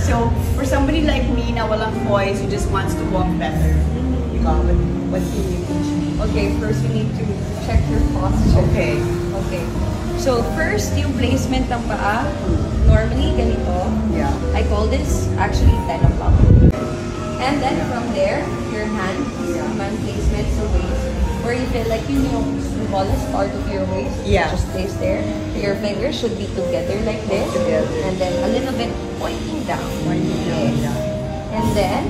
So, for somebody like me na walang poise, who just wants to walk better, what do you teach me? Okay, first we need to check your posture. Okay. Okay. So, first, yung placement ng paa. Normally, ganito. Yeah. I call this actually 10 o'clock. And then from there, your hand placement sa waist. Where you feel like you know the smallest part of your waist. Yeah. Just stays there. Your fingers should be together like this. Together. And then a little bit pointing down. Pointing down, Yes. yeah. And then,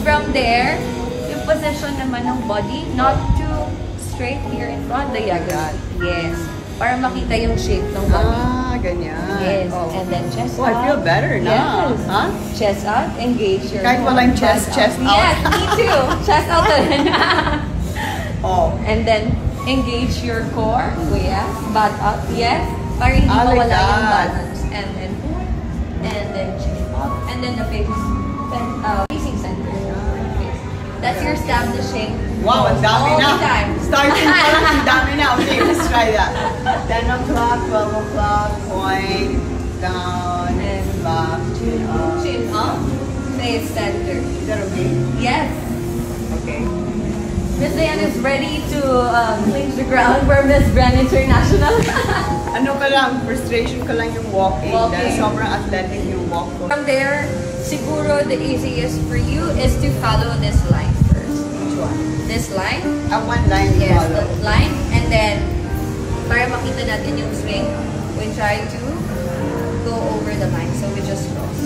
from there, yung position naman ng body, not too straight here in front, diagonal. Yes. Para makita yung shape ng body. Ah, ganyan. Yes. Oh. And then chest Oh, out. I feel better now. Yes. Huh? Chest out, engage your Kahit walang chest out. Yes, me too. Chest out din. Oh. And then, engage your core. Yes. Butt up. Yes. Para hindi like mawala that. yung balance. And then chin up. And then the face. Facing center. That's your establishing. Wow, ang dami all na. the time. Starting pa lang, ang dami na. Okay, let's try that. 10 o'clock, 12 o'clock, point, down, And back, chin up. Chin up. Face center. Is that okay? Yes. Okay. Miss Diane is ready to cleanse the ground for Miss Brand International. Ano ka lang, frustration ka lang yung walking. Dahil Walking. sobrang athletic yung walk ko. From there, siguro the easiest for you is to follow this line first. Which one? This line. One line to Yes, follow. that line. And then, para makita natin yung swing, we try to go over the line. So we just cross.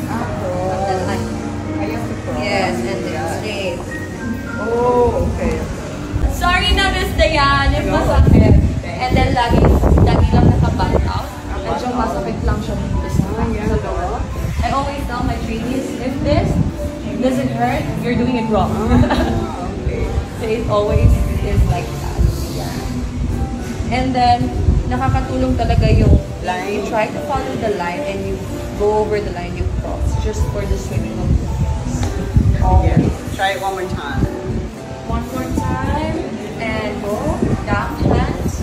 From the line. I have to cross. Yes, and then Yeah. straight. Oh, okay. Sorry na, Miss Diane. Yung No. masakit. And then, lagi lang naka-back out. Medyo masakit lang siya dito sa lower. I always tell my trainees, if this doesn't hurt, you're doing it wrong. Okay. So it always is like that. Yeah. And then, nakakatulong talaga yung Line. you try to follow the line and you go over the line, you cross just for the swimming of the legs. Yes. Try it one more time. One more time. And go. Down, hands.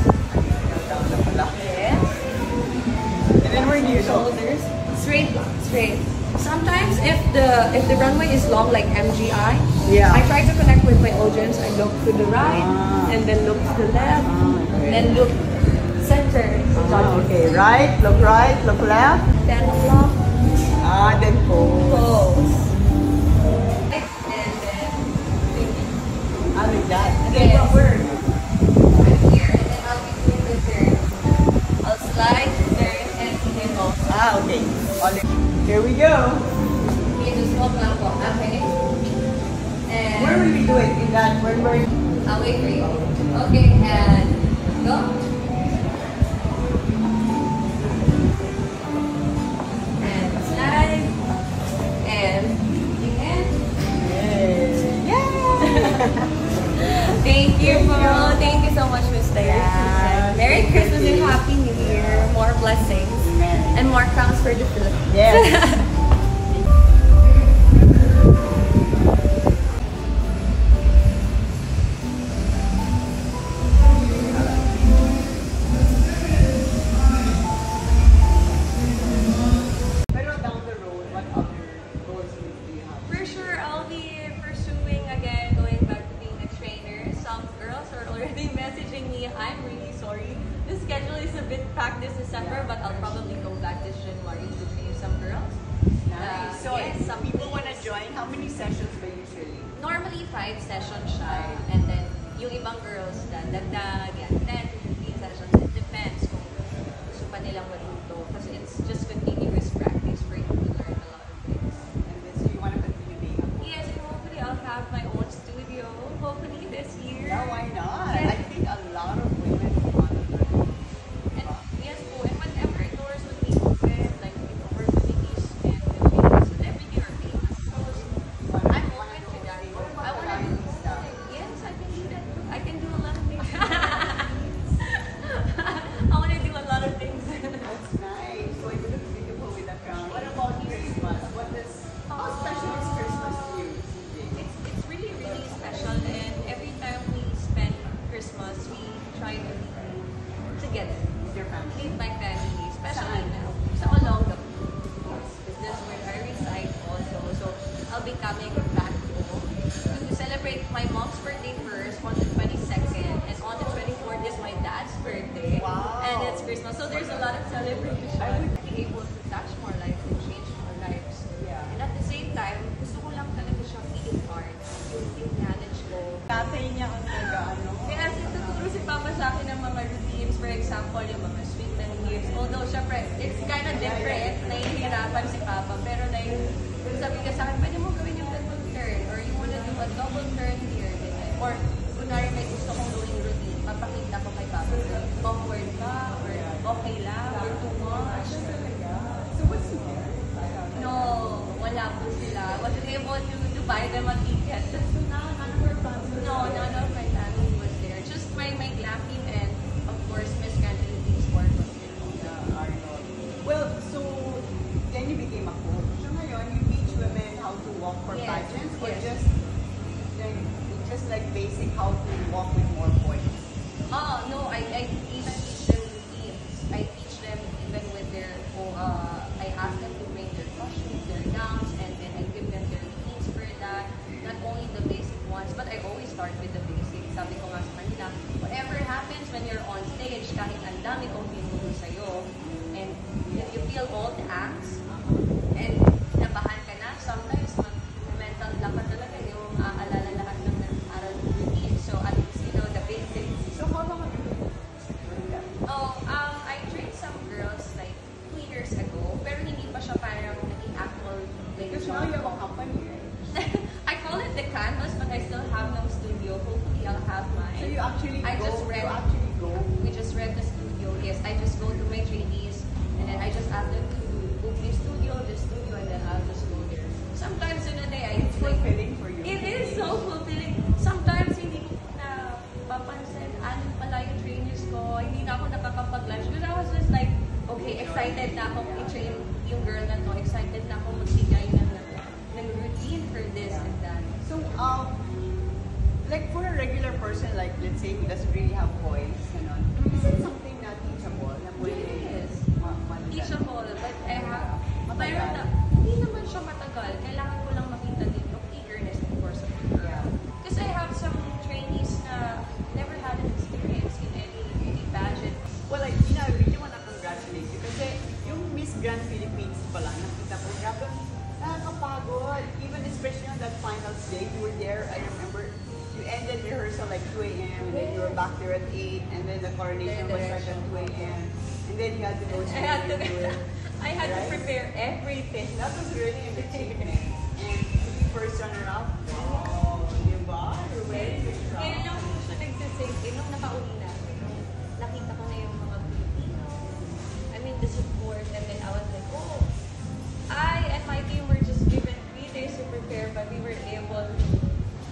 Down na pala. Yes. And then where do you go? Shoulders. Straight lang. Straight. Sometimes if the runway is long like MGI, Yeah. I try to connect with my audience. I look to the right and then look to the left, okay. then look center. Okay, right, look left. 10 o'clock. Then pose. Pose. And then Like that. And Yes. then where? here, and then I'll be doing the turn. I'll slide, turn, and hit off. Okay. Here we go. Okay, just walk lang po. Okay. And Where will we do it? In that, where? I'll wait for you. Okay, and go. And slide. And again. Thank you, po. Thank you so much, Miss Diane. Merry Christmas and Happy New Year. More blessings and more crowns for the Philippines. Yes. Pero down the road, what other goals do you have? For sure, I'll be pursuing again, going back to being a trainer. Some girls are already messaging me, I'm really sorry. The schedule is a bit packed this December, but I'll probably go back this January to train some girls. Nice. So yes, if some people want to join, how many sessions ba usually? normally 5 sessions siya. And then, yung ibang girls, dagdag, yan, 10 to 15 sessions. It depends kung gusto pa nilang matuto. Kasi it's just continuous practice for you to learn a lot of things. And then, so you want to continue being a coach? Yes, and hopefully I'll have my own studio, hopefully this year. Yeah, why not? Yes. I think a lot of women want to learn. And yes po, and whenever doors would be open, like with opportunities and Philippines, and everything are famous. So, I'm open to that. I want to do, yes, I can do that. I can do a lot of things. coming back home to celebrate my mom's birthday first on the 22nd, and on the 24th is my dad's birthday. Wow. And it's Christmas. So there's a lot of celebration. I would be able to touch more lives and change more lives. Yeah. And at the same time, gusto ko lang talaga siyang i-impart yung knowledge ko. Tatay niya ang nag-ano. Kaya tuturo si Papa sa akin ng mga routines, for example, yung mga sweet and hips. Although, syempre, it's kind of different, nahihirapan si Papa. Pero like, sabi ka sa akin, pwede mo gawin yung double turn, or you wanna do a double turn here, ganyan. Or, kunwari may gusto kong gawing routine, papakita ko kay Papa, awkward ba, or okay lang, or too much. So what's here? No, wala po sila. Wasn't able to buy them a ticket. So now, none of our family. No, none of my family was there. Just my glam team and, of course, Miss Cantonese Sport was there. Arnold. Well, so then you became a coach. So ngayon, you teach women how to walk for Yes, pageants, or yes. just like basic how to walk with more points. Oh, no, I even teach them routines. I teach them even with their, I ask them to bring their costumes, their gowns, and then I give them their routines for that. Not only the basic ones, but I always start with the basics. Sabi ko nga sa kanila, whatever happens when you're on stage, kahit ang dami kong binuro sa'yo, and if you feel all the acts, and nabahan ka na, sometimes mental block ka talaga, yung aalala lahat ng aral routine. So at least you know the basics. So how long have you been doing that? Oh, I trained some girls like 2 years ago, pero hindi pa siya parang naging actual like Because now you have a company, right? I call it the canvas, but I still have no studio. Hopefully, I'll have mine. So you actually I go, just rent. you actually go. We just rent the studio. Yes, I just go to my trainees, and then I just ask them to book this studio, and then I'll just go there. Sometimes in a day, It's fulfilling for you. it is so fulfilling. Sometimes hindi ko na papansin, ano pala yung trainers ko, hindi na ako nakakapag-lunch. Because I was just like, okay, excited na akong i-train yung girl na to. Excited na akong magbigay ng routine for this and that. So, like for a regular person, like let's say who doesn't really have voice, is it something na teachable? Na pwede Yes. ma-ano Teachable, but I have, Matagal. mayroon na, hindi naman siya matagal. Kailangan ko lang makita din yung eagerness, of course, of the girl. Yeah. Kasi I have some trainees na never had an experience in any pageant. Well, like, I really want to congratulate you kasi yung Miss Grand Philippines pala, nakita ko, grabe, nakakapagod. Even especially on that finals day, you were there, I remember, you ended rehearsal like 2 a.m. and then you were back there at 8 and then the coronation was like at 2 a.m. and then you had to go I had to, straight into it. I had to Right? prepare everything. That was really an achievement. And to be first runner-up, wow, diba? You're wearing the crown. Ngayon lang po siya nagsisink. Nung nakauwi na, nakita ko na yung mga Pilipino. I mean, the support. And then I was like, oh, I and my team were just given 3 days to prepare, but we were able to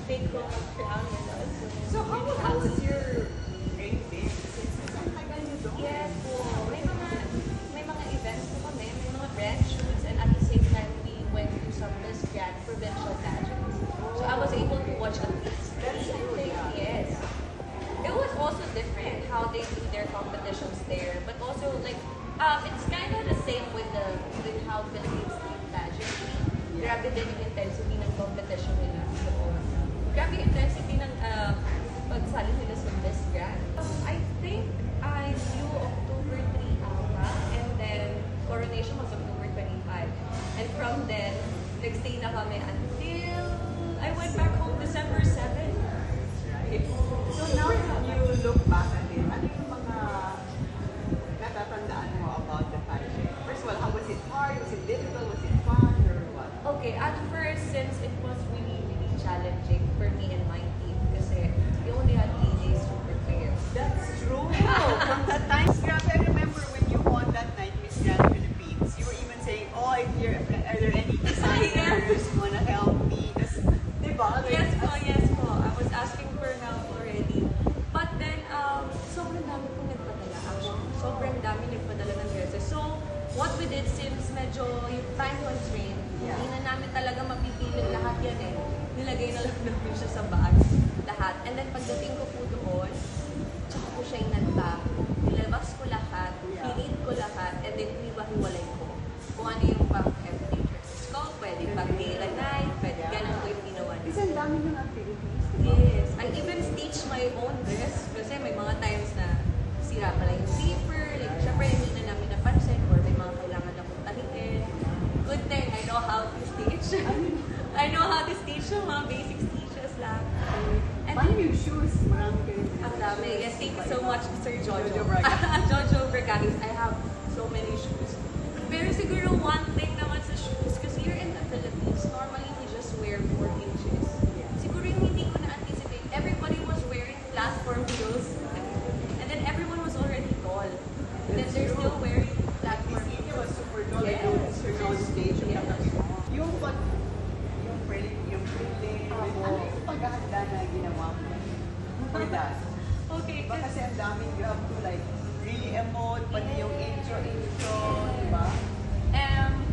take home a crown with us. So how was your great day? Since ang tagal niyo doon. Yes po. May mga events po kami, may mga brand shoots, and at the same time, we went to some Miss Grand provincial pageants. So I was able to watch at least That's good, yeah. Yes. It was also different how they do their competitions there, but also like it's kind of the same with how Philippines do pageantry. Grabe din yung intensity ng competition nila. So, grabe yung intensity ng pagsali nila sa Miss Grand. I think I flew October 3 ata, and then coronation was October 25. And from then, nagstay na kami until I went back home December 7. Right? So now you look back at it, ano yung mga natatandaan mo about the pageant? First of all, how was it hard? Was it difficult? Was it fun? Or what? Okay, at first, since it was really, really challenging for me and my team, kasi we only had 3 days to prepare. That's true. From that time, Grabe, I remember when you won that night, Miss Grand Philippines, you were even saying, oh, if you're, are there any designers who wanna help me? That's, diba? Yes po, yes po. I was asking for help already. But then, sobrang dami po nagpadala. Actually, sobrang dami nagpadala ng dresses. So, what we did, since medyo yung time constraint, Yeah. hindi na namin talaga mapipilit lahat yan eh. Nilagay na lang namin siya sa bag, lahat. And then, pagdating ko po doon, tsaka ko siya inanta. Nilabas ko lahat, pinit ko lahat, and then hiwa-hiwalay ko. Kung ano yung pang everyday dresses ko, pwede pang day and night, pwede ganun. know how to stitch. I know how to stitch yung mga basic stitches lang. And Paano yung shoes? Marami kayo. ang dami. Yes, thank you so much, Sir Jojo. Jojo Bragatis. Jojo Bragatis. I have so many shoes. Pero siguro one thing naman sa shoes, because here in the Philippines, normally we just wear 4 inches. Siguro yung hindi ko na-anticipate, everybody was wearing platform heels. And then everyone was already tall. And then they're still wearing platform This heels. was super tall. Yes. Like, on stage. Yes. Yung pag, yung feeling, ano yung paghahanda na ginawa mo for that? Okay, Diba kasi ang daming you have to like really emote, pati yung intro, di ba?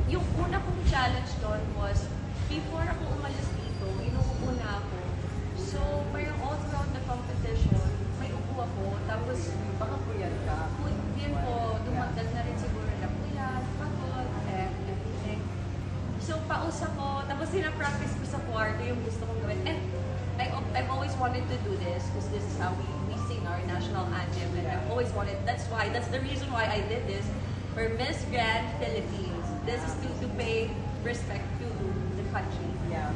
Yung una kong challenge doon was, before ako umalis dito, inuupo na ako. So, parang all throughout the competition, may upo ako, tapos, Baka puyat ka. yun po, dumagdag na rin siguro na puyat, pagod, and everything. So, paus ako, tapos sinapractice ko sa kwarto yung gusto kong gawin. And I've always wanted to do this, because this is how we sing our national anthem, and I've always wanted, that's the reason why I did this, for Miss Grand Philippines. This is to pay respect to the country. Yeah.